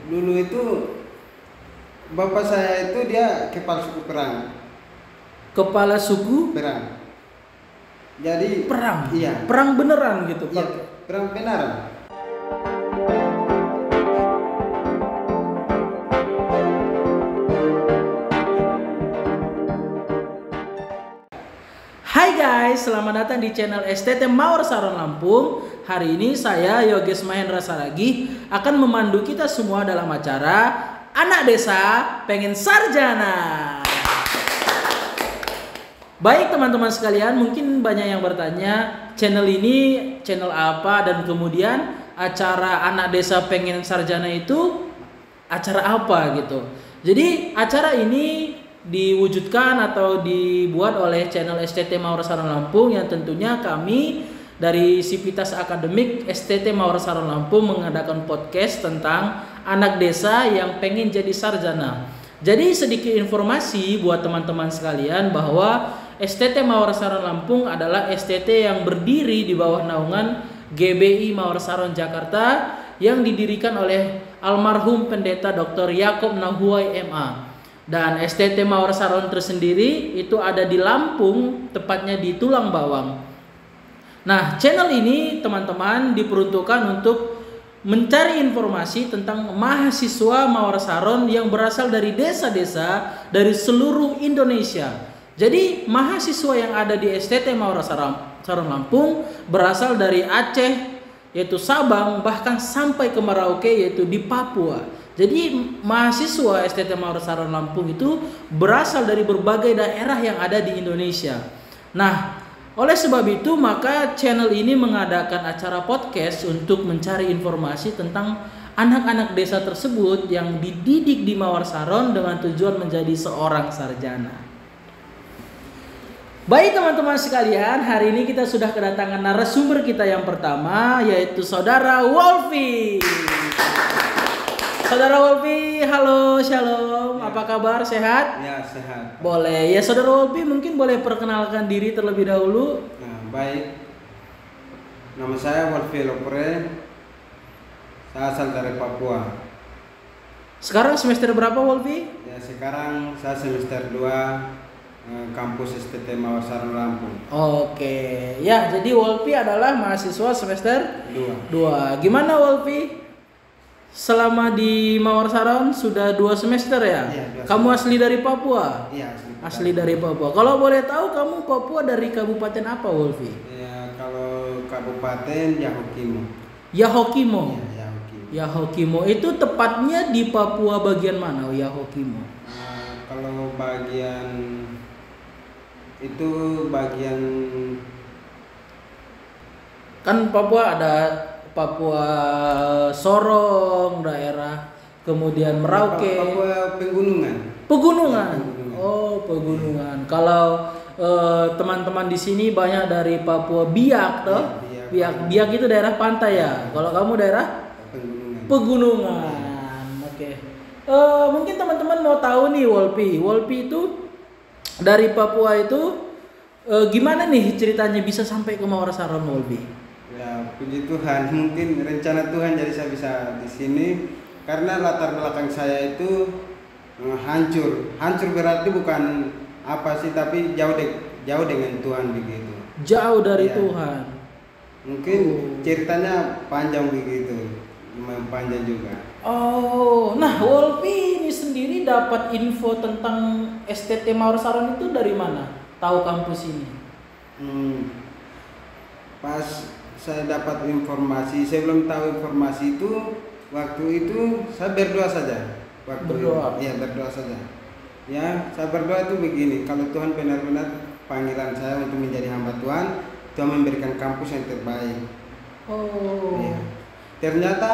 Dulu itu bapak saya itu dia kepala suku perang. Kepala suku Perang. Jadi perang. Iya. Perang beneran gitu, Iya, Pak. perang beneran. Hai guys, selamat datang di channel STT Mawar Saron Lampung. Hari ini saya Yoges Mahendra Saragi akan memandu kita semua dalam acara Anak Desa Pengen Sarjana. Baik teman-teman sekalian, mungkin banyak yang bertanya channel ini channel apa, dan kemudian acara Anak Desa Pengen Sarjana itu acara apa gitu. Jadi acara ini diwujudkan atau dibuat oleh channel STT Mawar Saron Lampung yang tentunya kami dari Sivitas Akademik STT Mawar Saron Lampung mengadakan podcast tentang anak desa yang pengen jadi sarjana. Jadi sedikit informasi buat teman-teman sekalian bahwa STT Mawar Saron Lampung adalah STT yang berdiri di bawah naungan GBI Mawar Saron Jakarta yang didirikan oleh almarhum Pendeta Dr. Yakob Nahuai MA. Dan STT Mawar Saron tersendiri itu ada di Lampung, tepatnya di Tulang Bawang. Nah, channel ini teman-teman diperuntukkan untuk mencari informasi tentang mahasiswa Mawar Saron yang berasal dari desa-desa dari seluruh Indonesia. Jadi mahasiswa yang ada di STT Mawar Saron Lampung berasal dari Aceh, yaitu Sabang, bahkan sampai ke Merauke, yaitu di Papua. Jadi mahasiswa STT Mawar Saron Lampung itu berasal dari berbagai daerah yang ada di Indonesia. Nah, oleh sebab itu maka channel ini mengadakan acara podcast untuk mencari informasi tentang anak-anak desa tersebut yang dididik di Mawar Saron dengan tujuan menjadi seorang sarjana. Baik teman-teman sekalian, hari ini kita sudah kedatangan narasumber kita yang pertama, yaitu Saudara Wolfi. Saudara Wolfi, halo, shalom, Ya. apa kabar, sehat? Ya, sehat. Boleh, ya Saudara Wolfi mungkin boleh perkenalkan diri terlebih dahulu. Nah, baik. Nama saya Wolfi Lopre. Saya asal dari Papua. Sekarang semester berapa Wolfi? Ya, sekarang saya semester 2 kampus STT Mawar Saron Lampung. Oke, ya jadi Wolfi adalah mahasiswa semester 2. 2. Gimana Wolfi? Selama di Mawar Saron sudah 2 semester ya? Iya, 2 Kamu semester. asli dari Papua? Iya, Asli dari Papua. Kalau boleh tahu kamu Papua dari kabupaten apa Wolfi? Ya, kalau Kabupaten Yahukimo. Yahokimo. Ya, Yahukimo. Yahokimo itu tepatnya di Papua bagian mana Yahokimo? Kalau bagian itu bagian Kan Papua ada Papua Sorong daerah, kemudian Merauke. Papua Pegunungan. Pegunungan. Ya, pegunungan. Oh, pegunungan. Kalau teman-teman di sini banyak dari Papua Biak toh? Iya, Biak. Biak itu daerah pantai ya. Kalau kamu daerah Pegunungan. pegunungan. Oke. Mungkin teman-teman mau tahu nih Wolfi. Wolfi itu dari Papua itu gimana nih ceritanya bisa sampai ke Mawar Saron Wolfi? Ya, puji Tuhan, mungkin rencana Tuhan jadi saya bisa di sini karena latar belakang saya itu hancur. Hancur berarti bukan apa sih, tapi jauh dengan Tuhan begitu. Jauh dari Iya. Tuhan. Mungkin ceritanya panjang begitu, lumayan panjang juga. Oh, nah Wolfi ini sendiri dapat info tentang STT Mawar Saron itu dari mana? Tahu kampus ini? Pas saya dapat informasi, saya belum tahu informasi itu. Waktu itu saya berdoa saja. Berdoa? Iya, berdoa saja. Ya, saya berdoa itu begini, kalau Tuhan benar-benar panggilan saya untuk menjadi hamba Tuhan, Tuhan memberikan kampus yang terbaik. Oh. Ya. Ternyata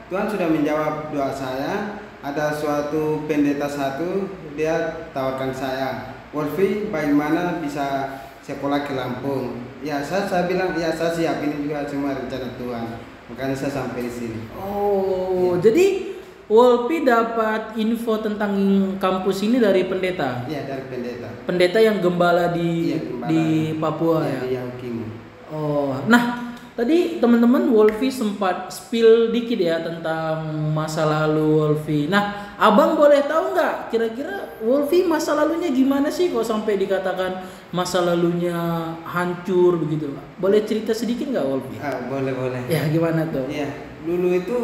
Tuhan sudah menjawab doa saya. Ada suatu pendeta satu, dia tawarkan saya, Wolfi, bagaimana bisa sekolah ke Lampung? Ya, saya bilang, ya saya siap, ini juga semua rencana Tuhan. Makanya saya sampai di sini. Oh, jadi Wolfi dapat info tentang kampus ini dari pendeta. Iya, dari pendeta. Pendeta yang gembala di Iya, gembala. di Papua Iya, ya. di Yahukimo. Oh, nah tadi teman-teman Wolfi sempat spill dikit ya tentang masa lalu Wolfi. Nah, abang boleh tahu nggak kira-kira Wolfi masa lalunya gimana sih kok sampai dikatakan masa lalunya hancur begitu? Boleh cerita sedikit nggak Wolfi? Boleh. Ya gimana tuh? Iya, dulu itu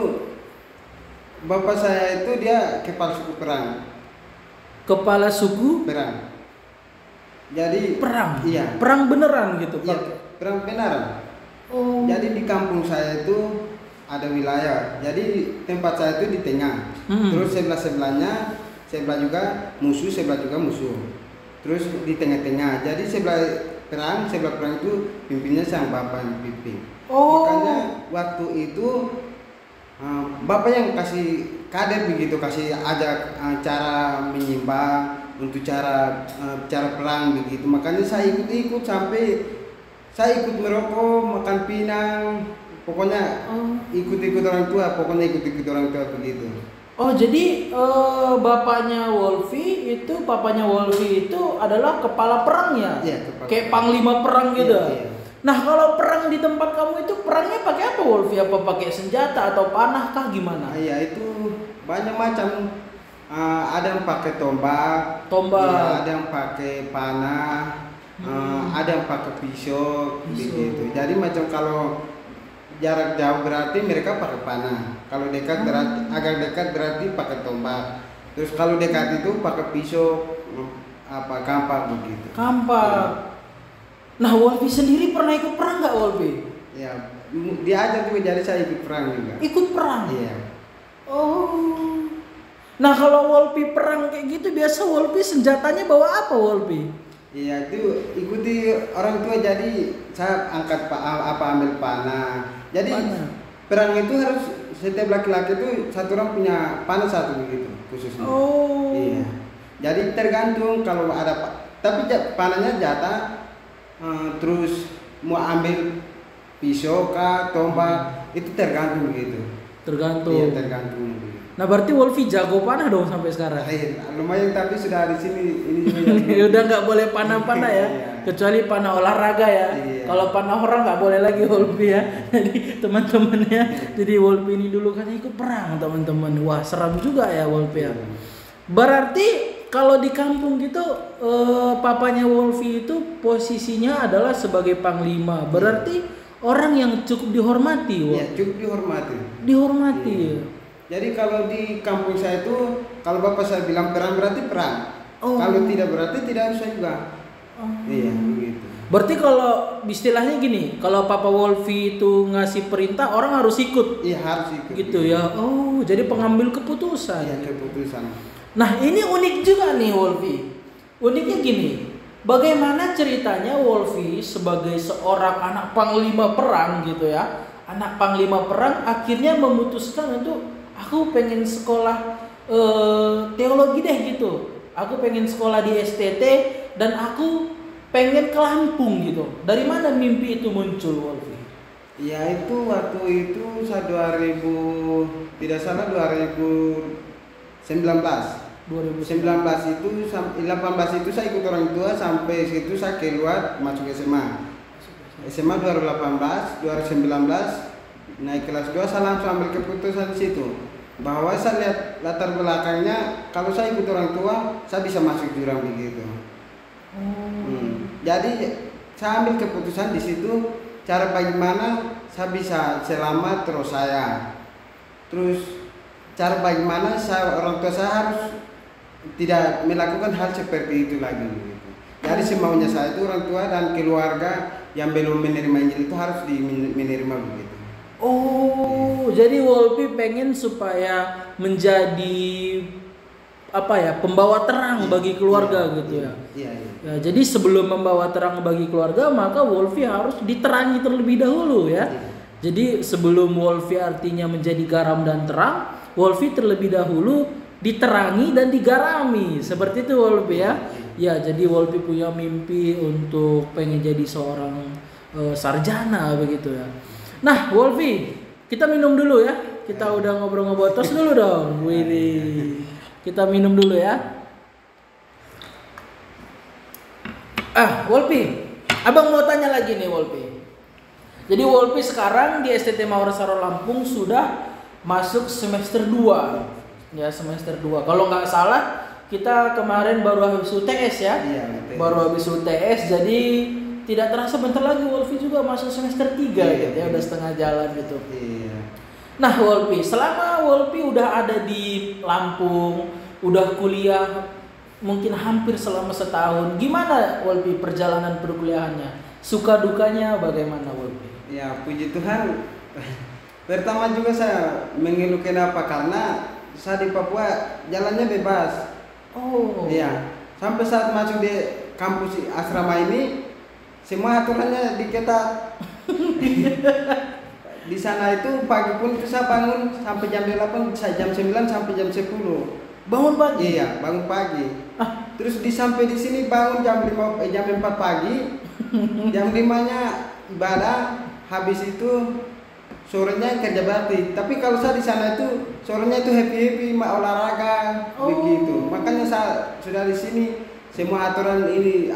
bapak saya itu dia kepala suku perang. Kepala suku Perang. Jadi perang. Iya. Perang beneran gitu, Iya, Pak. perang benar. Oh. Jadi di kampung saya itu ada wilayah. Jadi tempat saya itu di tengah. Terus sebelah juga musuh, sebelah juga musuh. Terus di tengah-tengah. Jadi sebelah perang itu pimpinnya sang bapak yang pimpin. Oh. Makanya waktu itu bapak yang kasih kader begitu, kasih ajak cara menyimbang untuk cara perang begitu. Makanya saya ikut sampai saya ikut merokok, makan pinang, pokoknya ikut orang tua begitu. Oh, jadi papanya Wolfi itu adalah kepala perang ya? Iya, kepala Kayak perang. panglima perang gitu. Iya. Nah, kalau perang di tempat kamu itu perangnya pakai apa Wolfi? Apa pakai senjata atau panah kah gimana? Iya, itu banyak macam. Ada yang pakai tombak, Tombak. iya, ada yang pakai panah, ada yang pakai pisau, begitu. Jadi macam kalau jarak jauh berarti mereka pakai panah. Kalau dekat berarti agak dekat berarti pakai tombak. Terus kalau dekat itu pakai pisau, kampak begitu. Kampak. Nah, Wolfi sendiri pernah ikut perang nggak Wolfi? Ya, diajar juga jadi saya ikut perang juga. Ikut perang? Iya. Oh. Nah, kalau Wolfi perang kayak gitu biasa Wolfi senjatanya bawa apa Wolfi? Iya, itu ikuti orang tua, jadi saya ambil panah. Jadi perang itu harus setiap laki-laki itu satu orang punya panah satu begitu khususnya. Oh. Iya. Jadi tergantung kalau ada tapi panahnya jatah, terus mau ambil pisau kah, tombak, itu tergantung begitu. Tergantung. Iya, tergantung. Nah, berarti Wolfi jago panah dong sampai sekarang. Lumayan, tapi sudah di sini ini juga. Udah nggak boleh panah-panah ya, Iya. kecuali panah olahraga ya. Iya. Kalau panah orang nggak boleh lagi Wolfi ya. Jadi teman-temannya, jadi Wolfi ini dulu kan ikut perang teman-teman. Wah, seram juga ya Wolfi ya. Berarti kalau di kampung gitu, papanya Wolfi itu posisinya adalah sebagai panglima. Berarti orang yang cukup dihormati. Iya, cukup dihormati. Dihormati. Iya. Jadi kalau di kampung saya itu, kalau bapak saya bilang perang berarti perang. Oh. Kalau tidak berarti tidak usah juga. Oh. Iya, begitu. Berarti kalau istilahnya gini, kalau Papa Wolfi itu ngasih perintah, orang harus ikut. Iya, harus ikut. Gitu ya. Oh, jadi pengambil keputusan. Iya, keputusan. Nah, ini unik juga nih Wolfi. Uniknya gini, bagaimana ceritanya Wolfi sebagai seorang anak panglima perang gitu ya. Anak panglima perang akhirnya memutuskan untuk aku pengen sekolah teologi deh gitu. Aku pengen sekolah di STT dan aku pengen ke Lampung gitu. Dari mana mimpi itu muncul Wolfi? Ya itu waktu itu 2000 tidak salah 2019 itu 18 itu saya ikut orang tua sampai situ saya keluar masuk SMA 2018 2019 naik kelas 2 saya langsung ambil keputusan di situ bahwa saya lihat latar belakangnya kalau saya ikut orang tua saya bisa masuk jurang begitu. Jadi saya ambil keputusan di situ cara bagaimana saya bisa selamat terus cara bagaimana orang tua saya harus tidak melakukan hal seperti itu lagi gitu. Jadi semaunya saya itu orang tua dan keluarga yang belum menerima Injil itu harus menerima begitu. Oh, jadi Wolfi pengen supaya menjadi pembawa terang bagi keluarga gitu ya. Iya. Ya, jadi sebelum membawa terang bagi keluarga maka Wolfi harus diterangi terlebih dahulu ya. Jadi sebelum Wolfi artinya menjadi garam dan terang, Wolfi terlebih dahulu diterangi dan digarami. Seperti itu Wolfi ya. Ya, jadi Wolfi punya mimpi untuk pengen jadi seorang sarjana begitu ya. Nah, Wolfi, kita minum dulu ya. Kita udah ngobrol-ngobrol, tos dulu dong. Wih. Kita minum dulu ya. Wolfi, abang mau tanya lagi nih Wolfi. Jadi Wolfi sekarang di STT Mawar Saro Lampung sudah masuk semester 2. Ya, semester 2. Kalau nggak salah kita kemarin baru habis UTS ya. Iya, UTS. Baru habis UTS, jadi tidak terasa bentar lagi Wolfi juga masuk semester 3 gitu ya, udah setengah jalan gitu. Iya. Nah, Wolfi, selama Wolfi udah ada di Lampung, udah kuliah mungkin hampir selama setahun, gimana Wolfi perjalanan perkuliahannya? Suka dukanya bagaimana Wolfi? Ya, puji Tuhan. Pertama juga saya mengeluh kenapa, karena saya di Papua jalannya bebas. Oh. Iya. Sampai saat masuk di kampus asrama ini, semua aturannya diketat. Di sana itu pagi pun saya bangun sampai jam 8, jam 9 sampai jam 10. Bangun pagi? Iya, bangun pagi. Terus sampai di sini bangun jam 4 pagi. Jam 5-nya ibadah, habis itu sorenya kerja bakti. Tapi kalau saya di sana itu sorenya itu happy olahraga begitu. Makanya saya sudah di sini semua aturan ini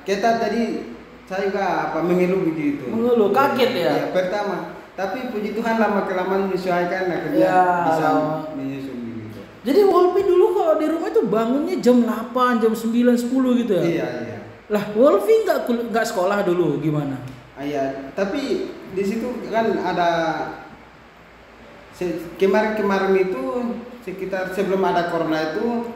ketat, jadi saya juga mengeluh begitu. Mengeluh, kaget ya? Iya, pertama. Tapi puji Tuhan lama kelamaan menyesuaikan, akhirnya Ya. bisa menyusul begitu. Jadi Wolfi dulu kalau di rumah itu bangunnya jam 8, jam 9, 10 gitu ya? Iya, iya. Lah, Wolfi nggak sekolah dulu gimana? Iya, tapi di situ kan ada kemarin itu sekitar sebelum ada corona itu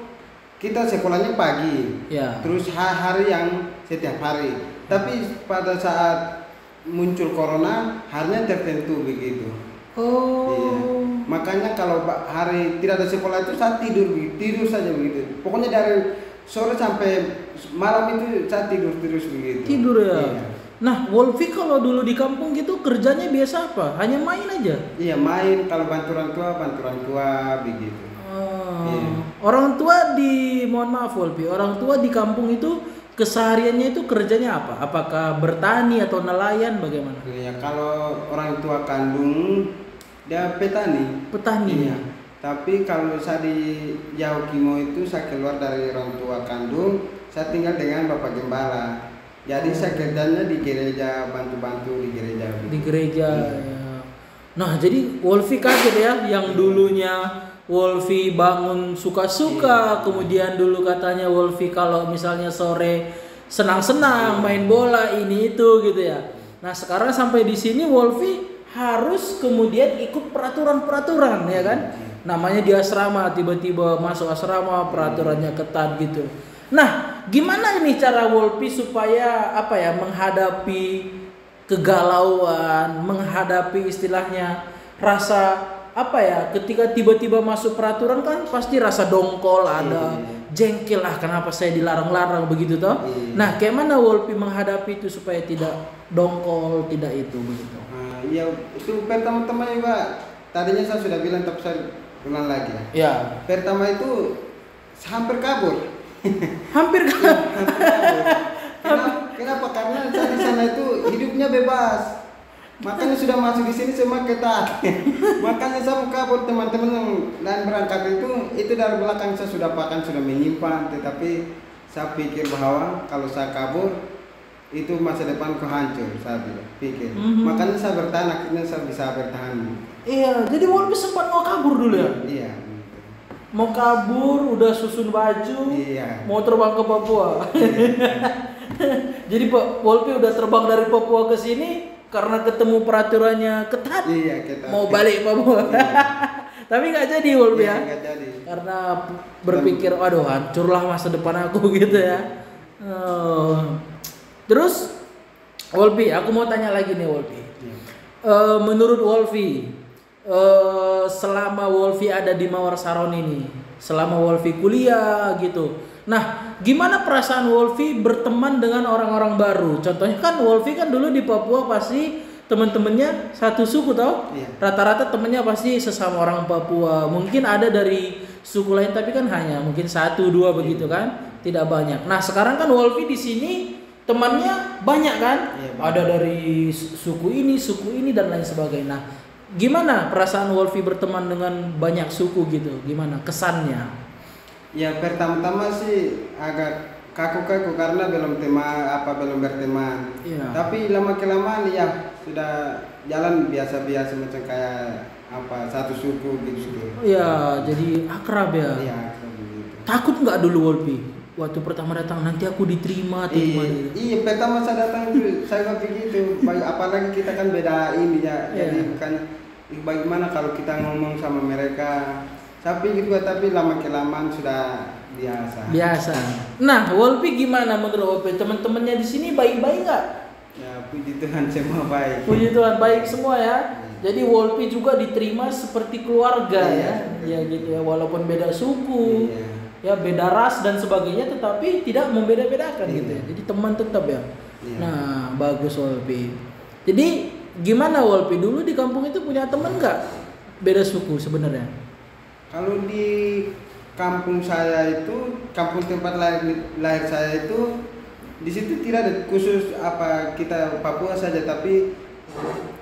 kita sekolahnya pagi. Ya. Terus hari yang setiap hari. Tapi pada saat muncul corona harinya tertentu begitu. Oh. Iya. Makanya kalau hari tidak ada sekolah itu saya tidur saja begitu. Pokoknya dari sore sampai malam itu saya tidur terus begitu. Tidur ya. Iya. Nah, Wolfi kalau dulu di kampung gitu kerjanya biasa apa? Hanya main aja? Iya, main, kalau bantu orang tua begitu. Oh. Iya. Orang tua mohon maaf Wolfi, orang tua di kampung itu kesehariannya itu kerjanya apa? Apakah bertani atau nelayan, bagaimana? Iya, kalau orang tua kandung dia petani. Petani. Iya. Tapi kalau saya di Yahukimo itu saya keluar dari orang tua kandung, saya tinggal dengan Bapak Gembala. Jadi saya kerjanya di gereja, bantu-bantu di gereja. Di gereja. Ya. Nah, jadi Wolfi kaget ya, yang dulunya Wolfi bangun suka-suka, kemudian dulu katanya Wolfi kalau misalnya sore senang-senang main bola ini itu gitu ya. Nah, sekarang sampai di sini Wolfi harus kemudian ikut peraturan-peraturan ya kan. Namanya di asrama, tiba-tiba masuk asrama peraturannya ketat gitu. Nah, gimana nih cara Wolfi supaya menghadapi kegalauan, menghadapi istilahnya rasa ketika tiba-tiba masuk peraturan kan pasti rasa dongkol, ada jengkel, kenapa saya dilarang-larang begitu toh. Nah, kayak mana Wolfi menghadapi itu supaya tidak dongkol, tidak itu begitu. Ya itu pertama-tama juga tadinya saya sudah bilang, tapi saya ulang lagi ya. Ya. Pertama itu hampir kabur. Hampir kabur. Kenapa? Karena saya di sana itu hidupnya bebas. Makanya sudah masuk di sini semua ketat. Makanya saya mau kabur, teman-teman yang lain berangkat itu dari belakang saya sudah sudah menyimpan, tetapi saya pikir bahwa kalau saya kabur itu masa depanku hancur, saya pikir. Makanya saya bertahan, akhirnya saya bisa bertahan. Iya, jadi Wolfi sempat mau kabur dulu ya? Iya. Mau kabur, udah susun baju, mau terbang ke Papua. Jadi Wolfi udah terbang dari Papua ke sini karena ketemu peraturannya ketat. Iya, ketat. Mau balik Papua. Tapi nggak jadi Wolfi ya? Nggak jadi. Karena berpikir, waduh hancurlah masa depan aku gitu ya. Terus Wolfi, aku mau tanya lagi nih Wolfi. Menurut Wolfi, selama Wolfi ada di Mawar Saron ini, selama Wolfi kuliah gitu, nah gimana perasaan Wolfi berteman dengan orang-orang baru? Contohnya kan Wolfi kan dulu di Papua pasti teman-temannya satu suku toh, rata-rata temennya pasti sesama orang Papua. Mungkin ada dari suku lain tapi kan hanya mungkin 1-2 begitu kan, tidak banyak. Nah sekarang kan Wolfi di sini temannya banyak kan, ada dari suku ini dan lain sebagainya. Nah, gimana perasaan Wolfi berteman dengan banyak suku gitu? Gimana kesannya? Ya pertama-tama sih agak kaku-kaku karena belum berteman. Tapi lama kelamaan ya sudah jalan biasa-biasa macam kayak apa satu suku gitu. Ya, jadi akrab ya. Iya, akrab gitu. Takut nggak dulu Wolfi waktu pertama datang nanti aku diterima atau gimana gitu? Iya, pertama saya datang itu saya begitu. Apalagi kita kan beda ini ya. Jadi bukan bagaimana kalau kita ngomong sama mereka. Tapi gitu, tapi lama kelamaan sudah biasa. Nah, Wolfi gimana menurut Wolfi? Teman-temannya di sini baik-baik nggak? Ya, puji Tuhan semua baik. Puji Tuhan baik semua ya. Jadi Wolfi juga diterima seperti keluarga ya. Ya gitu ya, walaupun beda suku, ya beda ras dan sebagainya, tetapi tidak membeda-bedakan gitu ya. Jadi teman tetap ya. Nah, bagus Wolfi. Jadi gimana Wolfi dulu di kampung itu punya teman nggak? Beda suku sebenarnya. Kalau di kampung saya itu, kampung tempat lahir saya itu, di situ tidak ada khusus apa kita Papua saja, tapi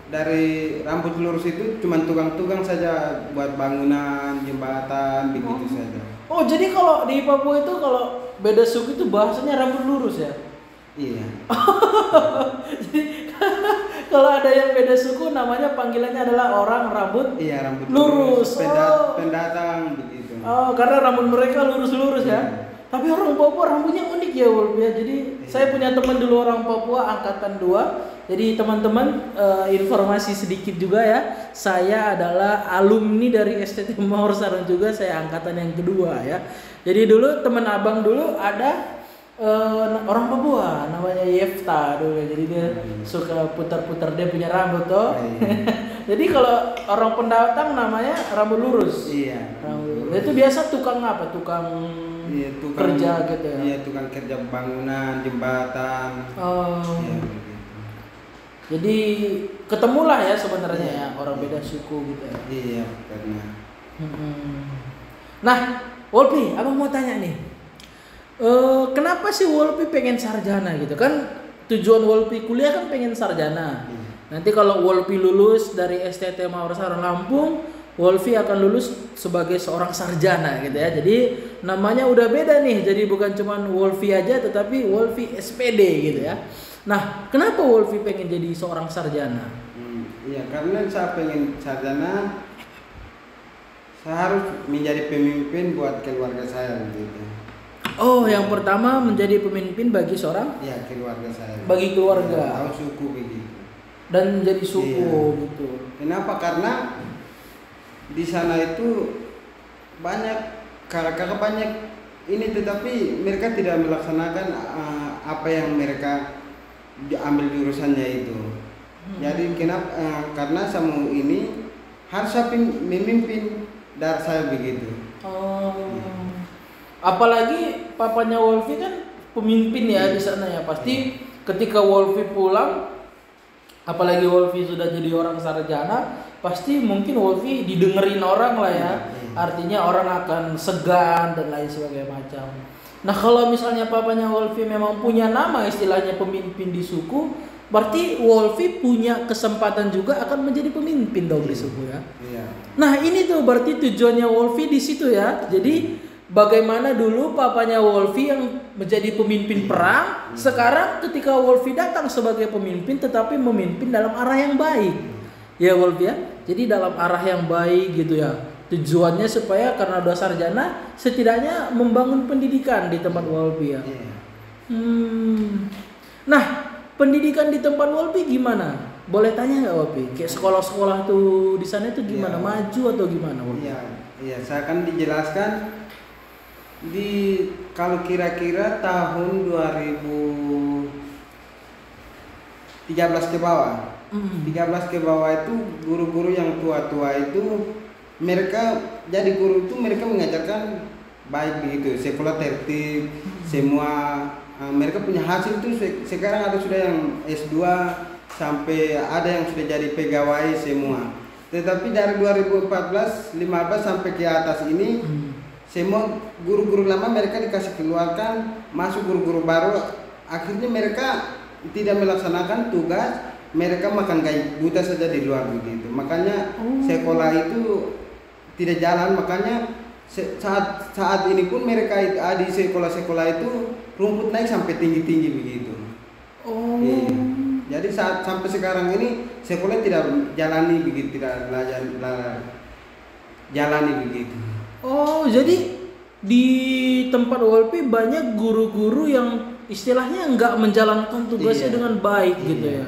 dari rambut lurus itu cuma tukang-tukang saja buat bangunan, jembatan, begitu saja. Oh, jadi kalau di Papua itu kalau beda suku itu bahasanya rambut lurus ya? Iya. Jadi kalau ada yang beda suku namanya panggilannya adalah orang rambut lurus. Pendatang begitu. Oh, karena rambut mereka lurus-lurus ya. Tapi orang Papua rambutnya unik ya Wolf ya. Jadi saya punya teman dulu orang Papua angkatan 2. Jadi teman-teman informasi sedikit juga ya. Saya adalah alumni dari STT Mawar Sarang juga, saya angkatan yang kedua ya. Jadi dulu teman abang dulu ada orang Papua namanya Yefta dulu. Jadi dia suka putar-putar, dia punya rambut toh. Jadi kalau orang pendatang namanya rambut lurus. Iya. Itu biasa tukang apa? Tukang kerja gitu ya. Iya, tukang kerja bangunan, jembatan. Oh. Iya, jadi ketemulah ya sebenarnya ya orang beda suku gitu ya. Iya, karena. Nah, Wolfi, abang mau tanya nih. Kenapa sih Wolfi pengen sarjana gitu kan? Tujuan Wolfi kuliah kan pengen sarjana. Nanti kalau Wolfi lulus dari STT Mawar Sarang Lampung, Wolfi akan lulus sebagai seorang sarjana gitu ya. Jadi namanya udah beda nih. Jadi bukan cuma Wolfi aja, tetapi Wolfi SPD gitu ya. Nah, kenapa Wolfi pengen jadi seorang sarjana? Iya, karena saya pengen sarjana, saya harus menjadi pemimpin buat keluarga saya gitu. Oh, yang pertama menjadi pemimpin bagi seorang? Iya, keluarga saya. Bagi keluarga. Tahu suku begitu. Dan menjadi suku gitu. Kenapa? Karena di sana itu banyak kakak-kakak banyak ini, tetapi mereka tidak melaksanakan apa yang mereka diambil jurusannya itu. Jadi kenapa? Karena sama ini harus saya memimpin dari saya begitu. Apalagi papanya Wolfi kan pemimpin ya di sana ya. Pasti ketika Wolfi pulang, apalagi Wolfi sudah jadi orang sarjana, pasti mungkin Wolfi didengerin orang lah ya. Artinya orang akan segan dan lain sebagainya macam. Nah, kalau misalnya papanya Wolfi memang punya nama istilahnya pemimpin di suku, berarti Wolfi punya kesempatan juga akan menjadi pemimpin dong di suku ya. Nah, ini tuh berarti tujuannya Wolfi di situ ya. Jadi bagaimana dulu papanya Wolfi yang menjadi pemimpin perang, sekarang ketika Wolfi datang sebagai pemimpin tetapi memimpin dalam arah yang baik. Ya Wolfi ya. Jadi dalam arah yang baik gitu ya. Tujuannya supaya karena udah sarjana setidaknya membangun pendidikan di tempat Wolfi ya. Nah, pendidikan di tempat Wolfi gimana? Boleh tanya nggak Wolfi? Kayak sekolah-sekolah tuh di sana itu gimana? Maju atau gimana Wolfi? Iya, saya akan dijelaskan di kalau kira-kira tahun 2013 ke bawah. 13 ke bawah itu guru-guru yang tua-tua itu mereka jadi guru itu mereka mengajarkan baik begitu, sekolah tertib, semua mereka punya hasil itu sekarang ada sudah yang S2 sampai ada yang sudah jadi pegawai semua. Tetapi dari 2014, 15 sampai ke atas ini semua guru-guru lama mereka dikasih keluarkan, masuk guru-guru baru, akhirnya mereka tidak melaksanakan tugas, mereka makan gaji buta saja di luar begitu. Makanya sekolah itu tidak jalan, makanya saat ini pun mereka di sekolah-sekolah itu rumput naik sampai tinggi-tinggi begitu. Jadi sampai sekarang ini sekolah tidak jalani begitu, jalani begitu. Oh, jadi di tempat Wolfi banyak guru-guru yang istilahnya nggak menjalankan tugasnya Iya. dengan baik gitu Iya. ya.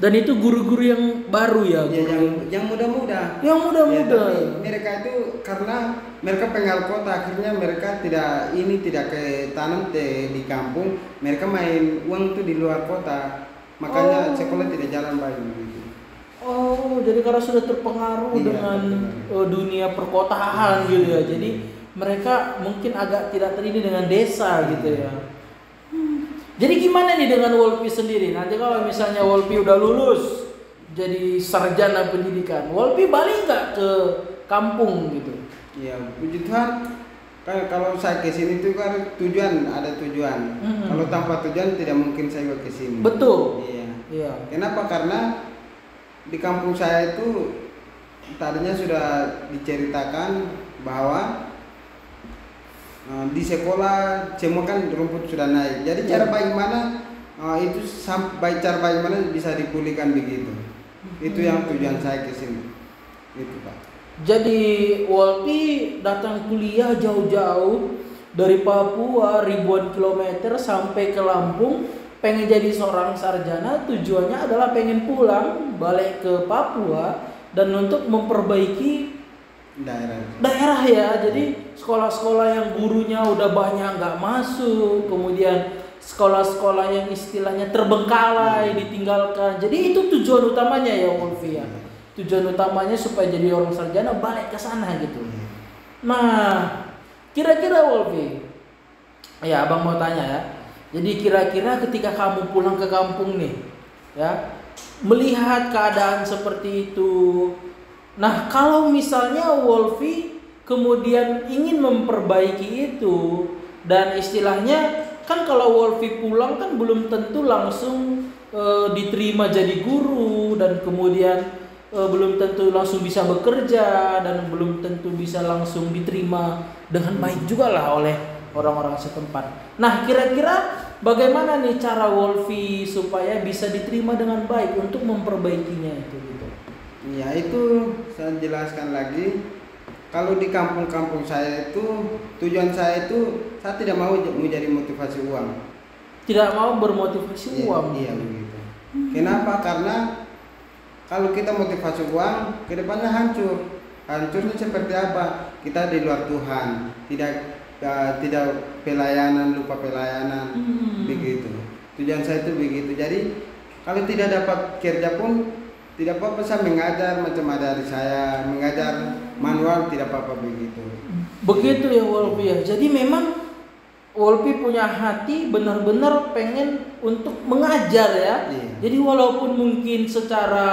Dan itu guru-guru yang baru ya, Ya, guru yang muda-muda. yang Ya, muda-muda. tapi mereka itu karena mereka penggal kota, akhirnya mereka tidak ke tanam di kampung, mereka main uang tuh di luar kota, makanya Oh. sekolah tidak jalan baik begitu. Oh, jadi karena sudah terpengaruh Iya, dengan terpengaruh. dunia perkotaan gitu ya. Jadi mereka mungkin agak tidak terini dengan desa gitu ya. Jadi gimana nih dengan Wolfi sendiri? Nanti kalau misalnya Wolfi udah lulus jadi sarjana pendidikan, Wolfi balik nggak ke kampung gitu? Ya, puji Tuhan. Kan kalau saya ke sini tuh kan ada tujuan. Kalau tanpa tujuan tidak mungkin saya ke sini. Betul. Iya. Iya. Kenapa? Karena di kampung saya itu tadinya sudah diceritakan bahwa di sekolah semua kan rumput sudah naik. Jadi cara bagaimana itu cara bagaimana bisa dipulihkan begitu. Itu yang tujuan saya ke sini. Itu Pak. Jadi Wolfi datang kuliah jauh-jauh dari Papua ribuan kilometer sampai ke Lampung, pengen jadi seorang sarjana, tujuannya adalah pengen pulang balik ke Papua dan untuk memperbaiki daerah ya. Jadi sekolah-sekolah yang gurunya udah banyak nggak masuk, kemudian sekolah-sekolah yang istilahnya terbengkalai ditinggalkan. Jadi itu tujuan utamanya ya Wolfi ya. Tujuan utamanya supaya jadi orang sarjana balik ke sana gitu. Nah, kira-kira Wolfi, ya abang mau tanya ya. Jadi kira-kira ketika kamu pulang ke kampung nih, ya, melihat keadaan seperti itu. Nah, kalau misalnya Wolfi kemudian ingin memperbaiki itu dan istilahnya kan kalau Wolfi pulang kan belum tentu langsung diterima jadi guru dan kemudian belum tentu langsung bisa bekerja dan belum tentu bisa langsung diterima dengan baik juga lah oleh orang-orang setempat. Nah, kira-kira bagaimana nih cara Wolfi supaya bisa diterima dengan baik untuk memperbaikinya itu gitu? Ya itu saya jelaskan lagi. Kalau di kampung-kampung saya itu tujuan saya itu saya tidak mau menjadi motivasi uang. Tidak mau bermotivasi uang. Iya begitu. Kenapa? Karena kalau kita motivasi uang, kedepannya hancur. Hancurnya seperti apa? Kita di luar Tuhan, tidak pelayanan, lupa pelayanan, begitu. Tujuan saya itu begitu. Jadi kalau tidak dapat kerja pun tidak apa-apa, saya mengajar macam ada adik saya, mengajar manual tidak apa-apa begitu. Begitu ya Wolfi ya. Jadi memang Wolfi punya hati benar-benar pengen untuk mengajar ya. Iya. Jadi walaupun mungkin secara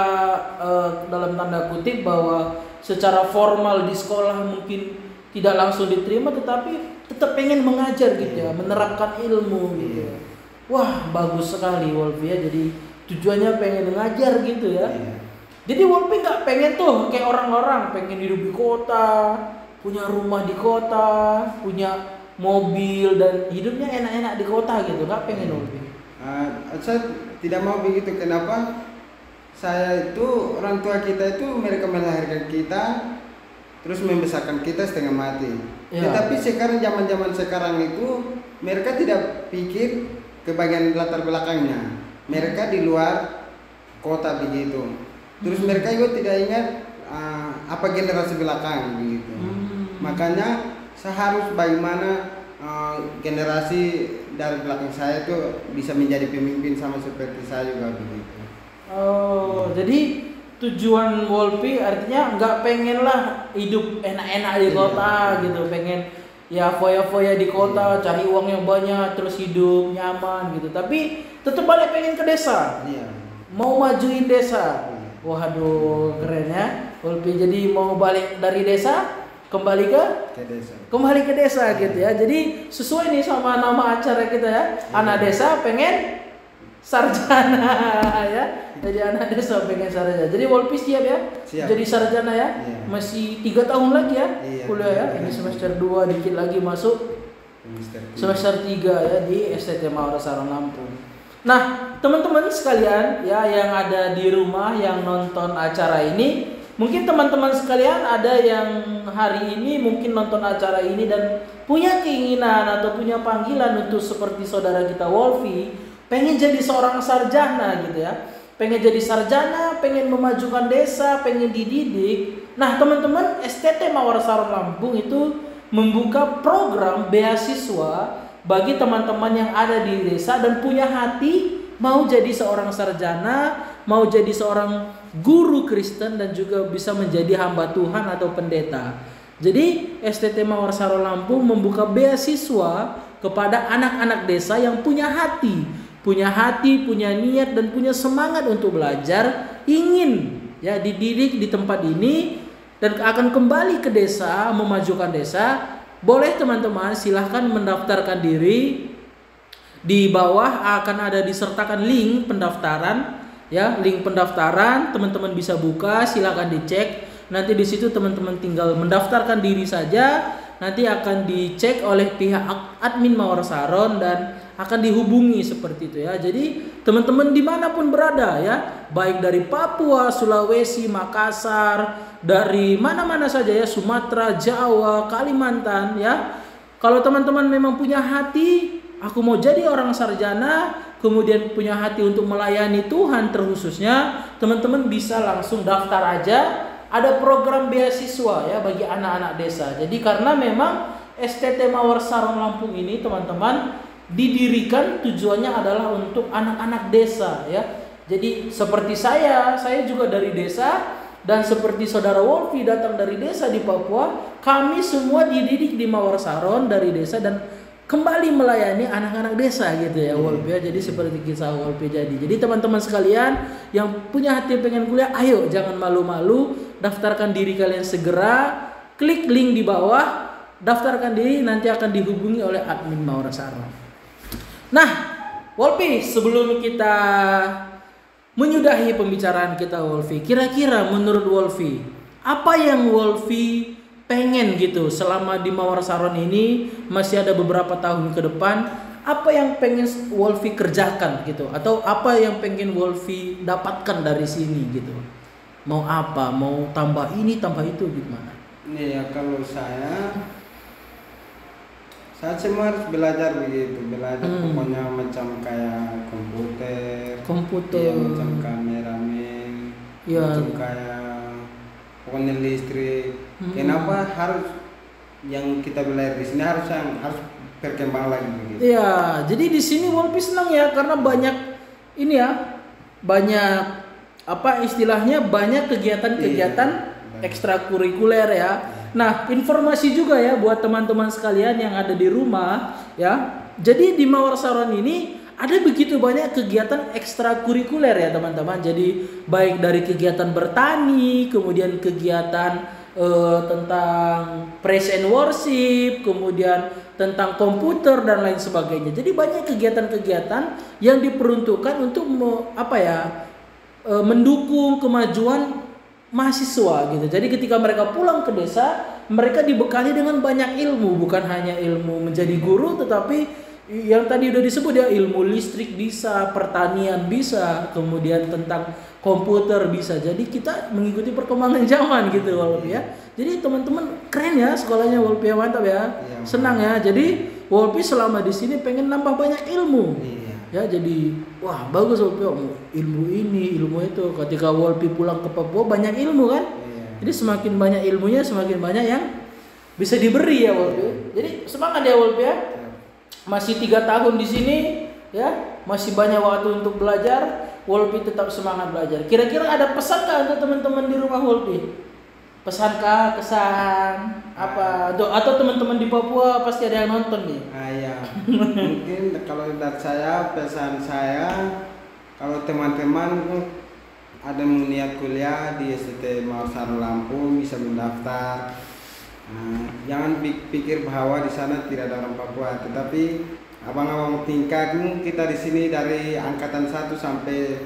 dalam tanda kutip bahwa secara formal di sekolah mungkin tidak langsung diterima, tetapi tetap pengen mengajar gitu ya, menerapkan ilmu gitu ya. Wah, bagus sekali Wolfi ya. Jadi tujuannya pengen mengajar gitu ya. Iya. Jadi Wolfi nggak pengen tuh kayak orang-orang pengen hidup di kota, punya rumah di kota, punya mobil dan hidupnya enak-enak di kota gitu, nggak pengen Wolfi. Saya tidak mau begitu. Kenapa? Saya itu orang tua kita itu mereka melahirkan kita, terus membesarkan kita setengah mati. Ya. Tetapi sekarang zaman sekarang itu mereka tidak pikir ke bagian latar belakangnya. Mereka di luar kota begitu. Terus mereka juga tidak ingat apa generasi belakang begitu. Makanya saya harus bagaimana generasi dari belakang saya itu bisa menjadi pemimpin sama seperti saya juga begitu. Oh, jadi tujuan Wolfi artinya nggak pengen lah hidup enak-enak di kota gitu, pengen ya foya-foya di kota, cari uang yang banyak, terus hidup nyaman gitu. Tapi tetap balik pengen ke desa, mau majuin desa. Waduh, keren ya Wolfi. Jadi mau balik dari desa kembali ke desa gitu ya. Jadi sesuai nih sama nama acara kita ya, anak desa pengen sarjana ya. Jadi anak desa pengen sarjana. Jadi Wolfi siap ya? Siap. Jadi sarjana ya? Iya. Masih 3 tahun lagi ya? Iya, kuliah ya. Ini semester 2 dikit lagi masuk semester 3 ya di STT Mawar Sarang Lampung. Nah, teman-teman sekalian ya yang ada di rumah yang nonton acara ini, mungkin teman-teman sekalian ada yang hari ini mungkin nonton acara ini dan punya keinginan atau punya panggilan untuk seperti saudara kita Wolfi, pengen jadi seorang sarjana gitu ya. Pengen jadi sarjana, pengen memajukan desa, pengen dididik. Nah, teman-teman, STT Mawar Saron Lampung itu membuka program beasiswa bagi teman-teman yang ada di desa dan punya hati mau jadi seorang sarjana, mau jadi seorang guru Kristen dan juga bisa menjadi hamba Tuhan atau pendeta. Jadi STT Mawar Saron Lampung membuka beasiswa kepada anak-anak desa yang punya hati, punya niat dan punya semangat untuk belajar, ingin ya dididik di tempat ini dan akan kembali ke desa, memajukan desa. Boleh teman-teman silahkan mendaftarkan diri. Di bawah akan ada disertakan link pendaftaran ya, link pendaftaran teman-teman bisa buka, silahkan dicek. Nanti di situ teman-teman tinggal mendaftarkan diri saja, nanti akan dicek oleh pihak admin Mawar Saron dan akan dihubungi seperti itu ya. Jadi teman-teman dimanapun berada ya, baik dari Papua, Sulawesi, Makassar, dari mana-mana saja ya, Sumatera, Jawa, Kalimantan ya. Kalau teman-teman memang punya hati, aku mau jadi orang sarjana, kemudian punya hati untuk melayani Tuhan terkhususnya, teman-teman bisa langsung daftar aja. Ada program beasiswa ya bagi anak-anak desa. Jadi karena memang STT Mawar Saron Lampung ini teman-teman didirikan tujuannya adalah untuk anak-anak desa ya. Jadi seperti saya juga dari desa, dan seperti saudara Wolfi datang dari desa di Papua, kami semua dididik di Mawar Saron dari desa dan kembali melayani anak-anak desa gitu ya Wolfi ya. Jadi seperti kisah Wolfi jadi teman-teman sekalian yang punya hati pengen kuliah, ayo jangan malu-malu, daftarkan diri kalian segera, klik link di bawah, daftarkan diri, nanti akan dihubungi oleh admin Mawar Saron. Nah Wolfi, sebelum kita menyudahi pembicaraan kita Wolfi, kira-kira menurut Wolfi apa yang Wolfi pengen gitu selama di Mawar Saron ini, masih ada beberapa tahun ke depan, apa yang pengen Wolfi kerjakan gitu, atau apa yang pengen Wolfi dapatkan dari sini gitu? Mau apa? Mau tambah ini, tambah itu gimana? Nih ya, kalau saya semua harus belajar begitu, pokoknya macam kayak komputer, ya, macam kameramen, ya, macam kayak pokoknya listrik. Kenapa harus yang kita belajar di sini harus berkembang lagi begitu? Iya, jadi di sini Wolfi senang ya karena banyak ini ya, banyak apa istilahnya, banyak kegiatan-kegiatan ekstrakurikuler ya. Nah, informasi juga ya buat teman-teman sekalian yang ada di rumah ya. Jadi di Mawar Saron ini ada begitu banyak kegiatan ekstrakurikuler ya teman-teman. Jadi baik dari kegiatan bertani, kemudian kegiatan tentang praise and worship, kemudian tentang komputer dan lain sebagainya. Jadi banyak kegiatan-kegiatan yang diperuntukkan untuk mendukung kemajuan mahasiswa gitu. Jadi ketika mereka pulang ke desa, mereka dibekali dengan banyak ilmu, bukan hanya ilmu menjadi guru, tetapi yang tadi udah disebut ya, ilmu listrik bisa, pertanian bisa, kemudian tentang komputer bisa. Jadi kita mengikuti perkembangan zaman gitu Wolfi ya. Jadi teman-teman keren ya sekolahnya Wolfi ya, mantap ya. Senang ya. Jadi Wolfi selama di sini pengen nambah banyak ilmu. Ya, jadi wah bagus Wolfi, ilmu ini, ilmu itu. Ketika Wolfi pulang ke Papua banyak ilmu kan. Jadi semakin banyak ilmunya, semakin banyak yang bisa diberi ya Wolfi. Jadi semangat ya Wolfi ya. Masih 3 tahun di sini ya, masih banyak waktu untuk belajar. Wolfi tetap semangat belajar. Kira-kira ada pesan kah untuk teman-teman di rumah Wolfi? Pesan kah, kesan apa? Atau teman-teman di Papua pasti ada yang nonton nih. Ya. Mungkin kalau dari saya, pesan saya, kalau teman-teman ada yang niat kuliah di STT Mawar Saron Lampung bisa mendaftar. Jangan pikir bahwa di sana tidak ada orang Papua, tetapi abang-abang tingkatmu kita di sini dari angkatan 1 sampai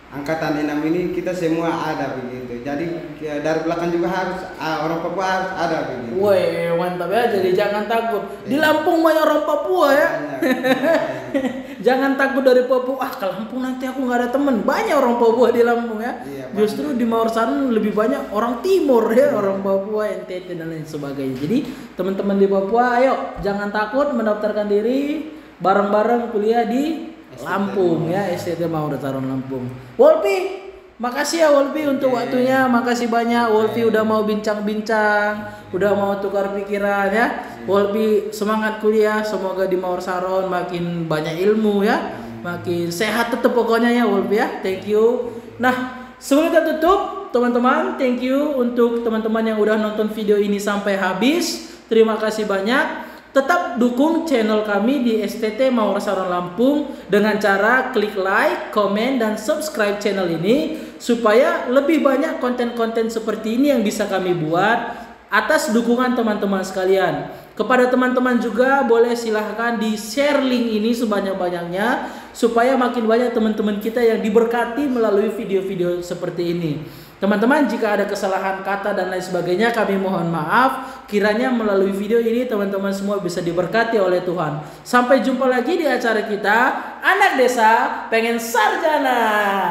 angkatan 6 ini kita semua ada begitu. Jadi dari belakang juga harus orang Papua harus ada begitu. Woi, mantap ya. Jadi jangan takut. Di Lampung banyak orang Papua ya. Jangan takut dari Papua. Ke Lampung nanti aku nggak ada temen. Banyak orang Papua di Lampung ya. Iya, Justru di Maorsaron lebih banyak orang Timur ya, orang Papua, NTT dan lain sebagainya. Jadi teman-teman di Papua, ayo jangan takut mendaftarkan diri bareng-bareng kuliah di Lampung ya, STT Maorsaron Lampung. Wolpi, makasih ya Wolpi untuk waktunya. Makasih banyak Wolpi udah mau bincang-bincang, udah mau tukar pikiran ya. Wolpi semangat kuliah, semoga di Maorsaron makin banyak ilmu ya, makin sehat tetap pokoknya ya Wolpi ya. Thank you. Nah, sebelum kita tutup teman-teman, thank you untuk teman-teman yang udah nonton video ini sampai habis. Terima kasih banyak. Tetap dukung channel kami di STT Maorsaron Lampung dengan cara klik like, komen, dan subscribe channel ini supaya lebih banyak konten-konten seperti ini yang bisa kami buat atas dukungan teman-teman sekalian. Kepada teman-teman juga boleh silahkan di share link ini sebanyak-banyaknya supaya makin banyak teman-teman kita yang diberkati melalui video-video seperti ini. Teman-teman, jika ada kesalahan kata dan lain sebagainya, kami mohon maaf. Kiranya melalui video ini teman-teman semua bisa diberkati oleh Tuhan. Sampai jumpa lagi di acara kita, Anak Desa Pengen Sarjana.